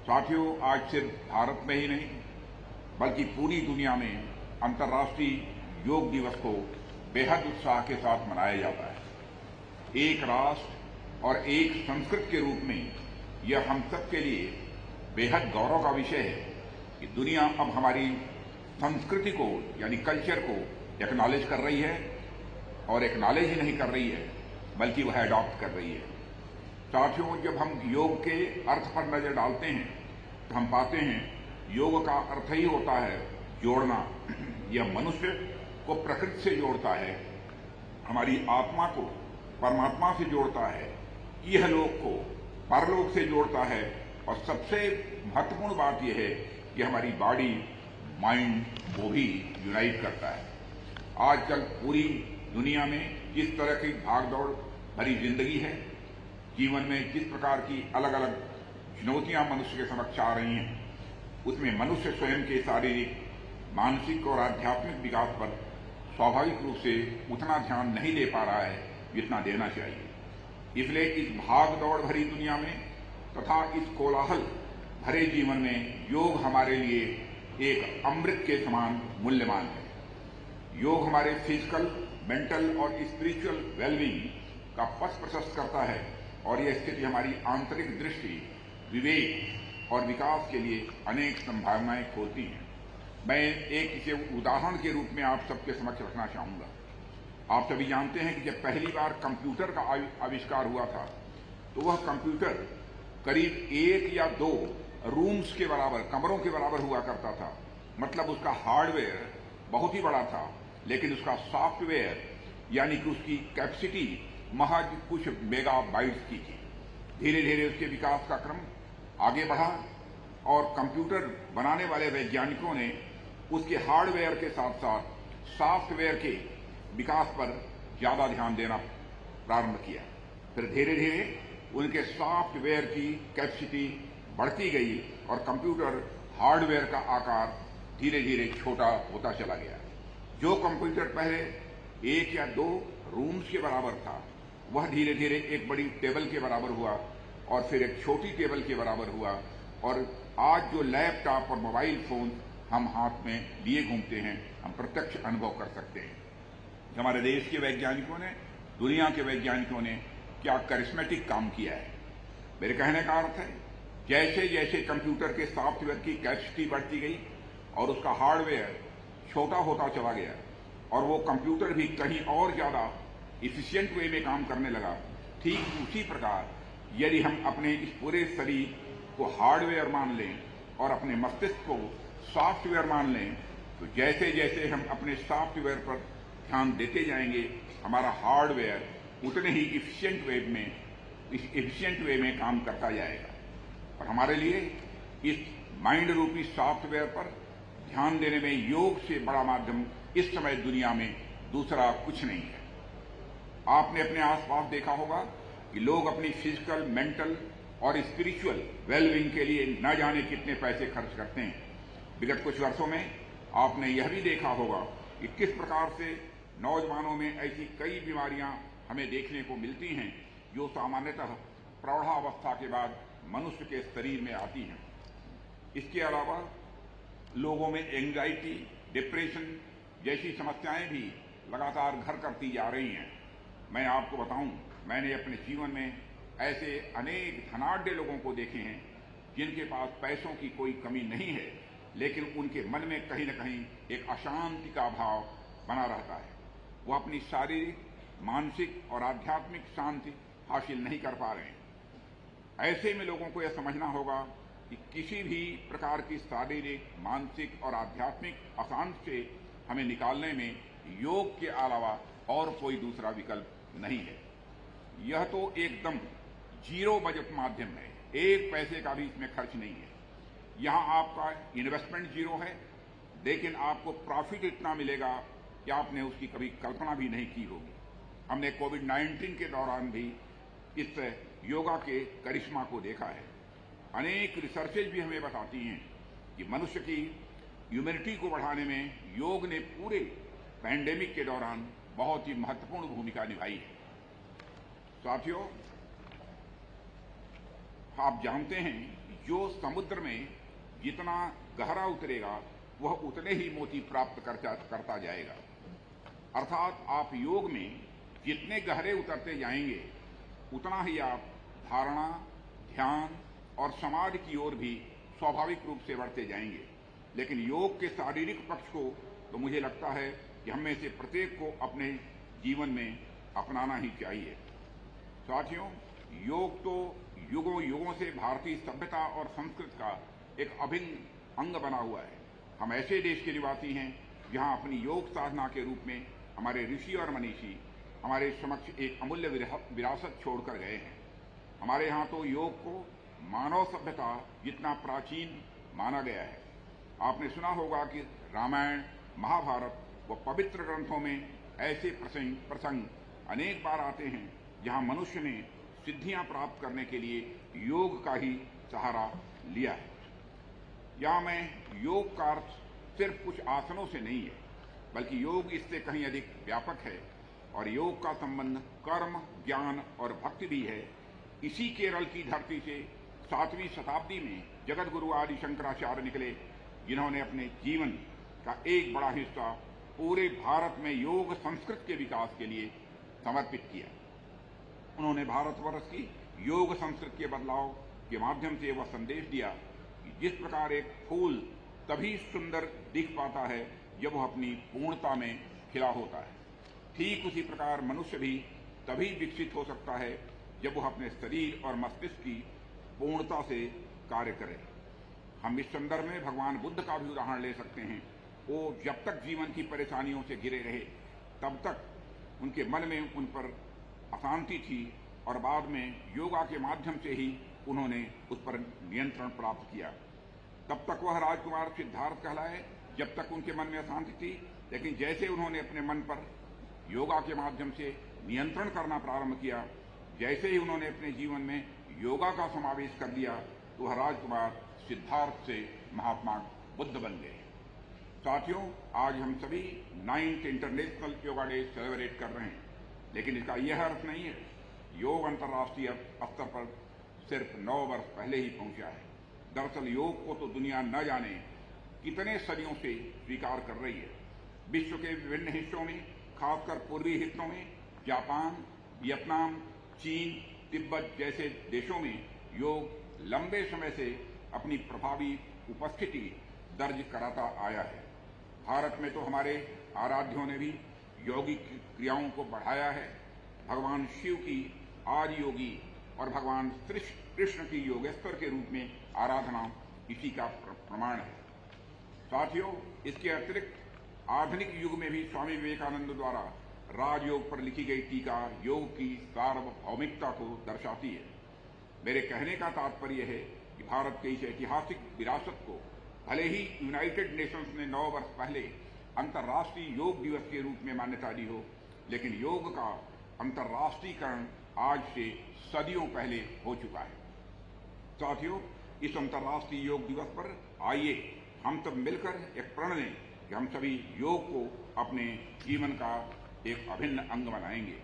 साथियों, आज सिर्फ भारत में ही नहीं बल्कि पूरी दुनिया में अंतर्राष्ट्रीय योग दिवस को बेहद उत्साह के साथ मनाया जाता है। एक राष्ट्र और एक संस्कृति के रूप में यह हम सब के लिए बेहद गौरव का विषय है कि दुनिया अब हमारी संस्कृति को यानी कल्चर को एक्नॉलेज कर रही है और एक्नॉलेज ही नहीं कर रही है बल्कि वह अडॉप्ट कर रही है। साथियों, जब हम योग के अर्थ पर नजर डालते हैं तो हम पाते हैं योग का अर्थ ही होता है जोड़ना। यह मनुष्य को प्रकृति से जोड़ता है, हमारी आत्मा को परमात्मा से जोड़ता है, यह लोक को परलोक से जोड़ता है और सबसे महत्वपूर्ण बात यह है कि हमारी बॉडी माइंड को भी यूनाइट करता है। आजकल पूरी दुनिया में जिस तरह की भागदौड़ भरी जिंदगी है, जीवन में जिस प्रकार की अलग अलग चुनौतियां मनुष्य के समक्ष आ रही हैं, उसमें मनुष्य स्वयं के शारीरिक, मानसिक और आध्यात्मिक विकास पर स्वाभाविक रूप से उतना ध्यान नहीं दे पा रहा है जितना देना चाहिए। इसलिए इस भाग दौड़ भरी दुनिया में तथा इस कोलाहल भरे जीवन में योग हमारे लिए एक अमृत के समान मूल्यवान है। योग हमारे फिजिकल, मेंटल और स्पिरिचुअल वेलबींग का पथ प्रशस्त करता है और यह स्थिति हमारी आंतरिक दृष्टि, विवेक और विकास के लिए अनेक संभावनाएं खोलती हैं। मैं एक इसे उदाहरण के रूप में आप सबके समक्ष रखना चाहूंगा। आप सभी जानते हैं कि जब पहली बार कंप्यूटर का आविष्कार हुआ था तो वह कंप्यूटर करीब 1 या 2 रूम्स के बराबर, कमरों के बराबर हुआ करता था। मतलब उसका हार्डवेयर बहुत ही बड़ा था, लेकिन उसका सॉफ्टवेयर यानी कि उसकी कैपेसिटी महज कुछ मेगाबाइट्स की थी। धीरे धीरे उसके विकास का क्रम आगे बढ़ा और कंप्यूटर बनाने वाले वैज्ञानिकों ने उसके हार्डवेयर के साथ साथ सॉफ्टवेयर के विकास पर ज्यादा ध्यान देना प्रारंभ किया। फिर धीरे धीरे उनके सॉफ्टवेयर की कैपेसिटी बढ़ती गई और कंप्यूटर हार्डवेयर का आकार धीरे धीरे छोटा होता चला गया। जो कंप्यूटर पहले 1 या 2 रूम्स के बराबर था, वह धीरे धीरे एक बड़ी टेबल के बराबर हुआ और फिर एक छोटी टेबल के बराबर हुआ और आज जो लैपटॉप और मोबाइल फोन हम हाथ में लिए घूमते हैं, हम प्रत्यक्ष अनुभव कर सकते हैं। हमारे देश के वैज्ञानिकों ने, दुनिया के वैज्ञानिकों ने क्या करिश्मेटिक काम किया है। मेरे कहने का अर्थ है, जैसे जैसे कंप्यूटर के सॉफ्टवेयर की कैपेसिटी बढ़ती गई और उसका हार्डवेयर छोटा होता चला गया और वो कंप्यूटर भी कहीं और ज्यादा इफिशिएंट वे में काम करने लगा, ठीक उसी प्रकार यदि हम अपने इस पूरे शरीर को हार्डवेयर मान लें और अपने मस्तिष्क को सॉफ्टवेयर मान लें, तो जैसे जैसे हम अपने सॉफ्टवेयर पर ध्यान देते जाएंगे, हमारा हार्डवेयर उतने ही इफिशिएंट वे में काम करता जाएगा। और हमारे लिए इस माइंड रूपी सॉफ्टवेयर पर ध्यान देने में योग से बड़ा माध्यम इस समय दुनिया में दूसरा कुछ नहीं है। आपने अपने आसपास देखा होगा कि लोग अपनी फिजिकल, मेंटल और स्पिरिचुअल वेलबींग के लिए न जाने कितने पैसे खर्च करते हैं। विगत कुछ वर्षों में आपने यह भी देखा होगा कि किस प्रकार से नौजवानों में ऐसी कई बीमारियां हमें देखने को मिलती हैं जो सामान्यतः प्रौढ़ावस्था के बाद मनुष्य के शरीर में आती हैं। इसके अलावा लोगों में एंजाइटी, डिप्रेशन जैसी समस्याएं भी लगातार घर करती जा रही हैं। मैं आपको बताऊं, मैंने अपने जीवन में ऐसे अनेक धनाढ्य लोगों को देखे हैं जिनके पास पैसों की कोई कमी नहीं है, लेकिन उनके मन में कहीं न कहीं एक अशांति का भाव बना रहता है। वो अपनी शारीरिक, मानसिक और आध्यात्मिक शांति हासिल नहीं कर पा रहे हैं। ऐसे में लोगों को यह समझना होगा कि किसी भी प्रकार की शारीरिक, मानसिक और आध्यात्मिक अशांति से हमें निकालने में योग के अलावा और कोई दूसरा विकल्प नहीं है। यह तो एकदम जीरो बजट माध्यम है, 1 पैसे का भी इसमें खर्च नहीं है। यहां आपका इन्वेस्टमेंट जीरो है, लेकिन आपको प्रॉफिट इतना मिलेगा कि आपने उसकी कभी कल्पना भी नहीं की होगी। हमने कोविड-19 के दौरान भी इस योगा के करिश्मा को देखा है। अनेक रिसर्चेज भी हमें बताती हैं कि मनुष्य की इम्यूनिटी को बढ़ाने में योग ने पूरे पैंडेमिक के दौरान बहुत ही महत्वपूर्ण भूमिका निभाई है। साथियों, आप जानते हैं जो समुद्र में जितना गहरा उतरेगा वह उतने ही मोती प्राप्त करता जाएगा। अर्थात आप योग में जितने गहरे उतरते जाएंगे उतना ही आप धारणा, ध्यान और समाधि की ओर भी स्वाभाविक रूप से बढ़ते जाएंगे। लेकिन योग के शारीरिक पक्ष को तो मुझे लगता है कि हम में से प्रत्येक को अपने जीवन में अपनाना ही चाहिए। साथियों, योग तो युगों युगों से भारतीय सभ्यता और संस्कृति का एक अभिन्न अंग बना हुआ है। हम ऐसे देश के निवासी हैं जहां अपनी योग साधना के रूप में हमारे ऋषि और मनीषी हमारे समक्ष एक अमूल्य विरासत छोड़कर गए हैं। हमारे यहाँ तो योग को मानव सभ्यता जितना प्राचीन माना गया है। आपने सुना होगा कि रामायण, महाभारत व पवित्र ग्रंथों में ऐसे प्रसंग अनेक बार आते हैं जहां मनुष्य ने सिद्धियां प्राप्त करने के लिए योग का ही सहारा लिया है। यहाँ मैं योग का अर्थ सिर्फ कुछ आसनों से नहीं है, बल्कि योग इससे कहीं अधिक व्यापक है और योग का संबंध कर्म, ज्ञान और भक्ति भी है। इसी केरल की धरती से 7वीं शताब्दी में जगत गुरु आदि शंकराचार्य निकले, जिन्होंने अपने जीवन का एक बड़ा हिस्सा पूरे भारत में योग संस्कृति के विकास के लिए समर्पित किया। उन्होंने भारतवर्ष की योग संस्कृति के बदलाव के माध्यम से वह संदेश दिया कि जिस प्रकार एक फूल तभी सुंदर दिख पाता है जब वह अपनी पूर्णता में खिला होता है, ठीक उसी प्रकार मनुष्य भी तभी विकसित हो सकता है जब वह अपने शरीर और मस्तिष्क की पूर्णता से कार्य करे। हम इस संदर्भ में भगवान बुद्ध का भी उदाहरण ले सकते हैं। वो जब तक जीवन की परेशानियों से घिरे रहे तब तक उनके मन में उन पर अशांति थी और बाद में योगा के माध्यम से ही उन्होंने उस पर नियंत्रण प्राप्त किया। तब तक वह राजकुमार सिद्धार्थ कहलाए जब तक उनके मन में अशांति थी, लेकिन जैसे उन्होंने अपने मन पर योगा के माध्यम से नियंत्रण करना प्रारंभ किया, जैसे ही उन्होंने अपने जीवन में योगा का समावेश कर दिया, तो वह राजकुमार सिद्धार्थ से महात्मा बुद्ध बन गए। साथियों, आज हम सभी 9th international yoga day celebrate कर रहे हैं, लेकिन इसका यह अर्थ नहीं है योग अंतर्राष्ट्रीय स्तर पर सिर्फ 9 वर्ष पहले ही पहुंचा है। दरअसल योग को तो दुनिया न जाने कितने सदियों से स्वीकार कर रही है। विश्व के विभिन्न हिस्सों में, खासकर पूर्वी हिस्सों में, जापान, वियतनाम, चीन, तिब्बत जैसे देशों में योग लंबे समय से अपनी प्रभावी उपस्थिति दर्ज कराता आया है। भारत में तो हमारे आराध्यों ने भी यौगिक क्रियाओं को बढ़ाया है। भगवान शिव की आदि योगी और भगवान कृष्ण की योगेश्वर के रूप में आराधना इसी का प्रमाण है। साथियों, इसके अतिरिक्त आधुनिक युग में भी स्वामी विवेकानंद द्वारा राजयोग पर लिखी गई टीका योग की सार्वभौमिकता को दर्शाती है। मेरे कहने का तात्पर्य है कि भारत के इस ऐतिहासिक विरासत को भले ही यूनाइटेड नेशंस ने 9 वर्ष पहले अंतर्राष्ट्रीय योग दिवस के रूप में मान्यता दी हो, लेकिन योग का अंतर्राष्ट्रीयकरण आज से सदियों पहले हो चुका है। साथियों, इस अंतर्राष्ट्रीय योग दिवस पर आइए हम सब मिलकर एक प्रण लें कि हम सभी योग को अपने जीवन का एक अभिन्न अंग बनाएंगे।